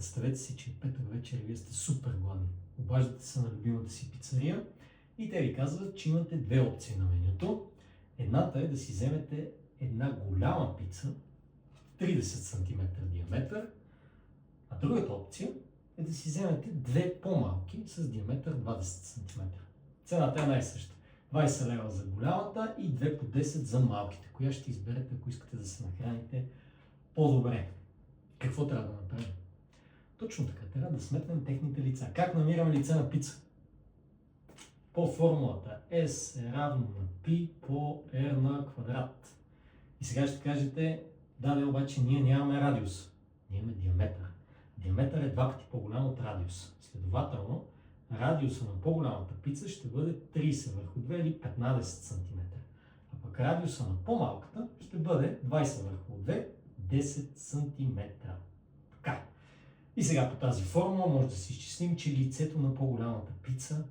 Представете си, че е петък вечер и вие сте супер гладни. Обаждате се на любимата си пицария и те ви казват, че имате две опции на менюто. Едната е да си вземете една голяма пица, 30 см диаметър, а другата опция е да си вземете две по-малки с диаметър 20 см. Цената е най-съща. 20 лева за голямата и 2 по 10 за малките. Коя ще изберете, ако искате да се нахраните по-добре? Какво трябва да направим? Точно така, трябва да сметнем техните лица. Как намираме лице на пица? По формулата S е равно на P по R на квадрат. И сега ще кажете, да, обаче ние нямаме радиус. Ние имаме диаметър. Диаметър е два пъти по-голям от радиус. Следователно, радиуса на по-голямата пица ще бъде 30 върху 2 или 15 см. А пък радиуса на по-малката ще бъде 20 върху 2, 10 см. Така. И сега по тази формула може да си изчислим, че лицето на по-голямата пица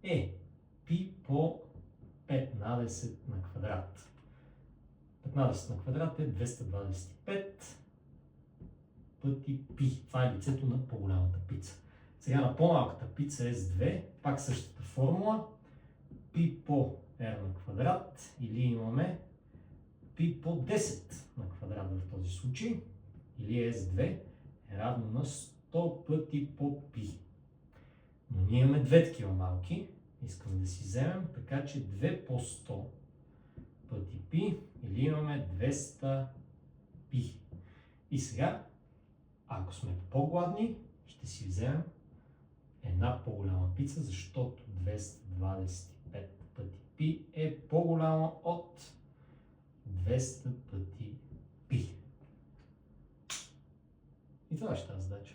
е π по 15 на квадрат. 15 на квадрат е 225 пъти π. Това е лицето на по-голямата пица. Сега на по-малката пица S2, пак същата формула, π по R на квадрат, или имаме π по 10 на квадрат в този случай, или S2 е равно на 100 пъти по π. Но ние имаме две такива малки, искаме да си вземем, така че 2 по 100 пъти π, или имаме 200 π. И сега, ако сме по-гладни, ще си вземем една по-голяма пица, защото 225 пъти π е по-голяма от 200 пъти π. И това ще е задача.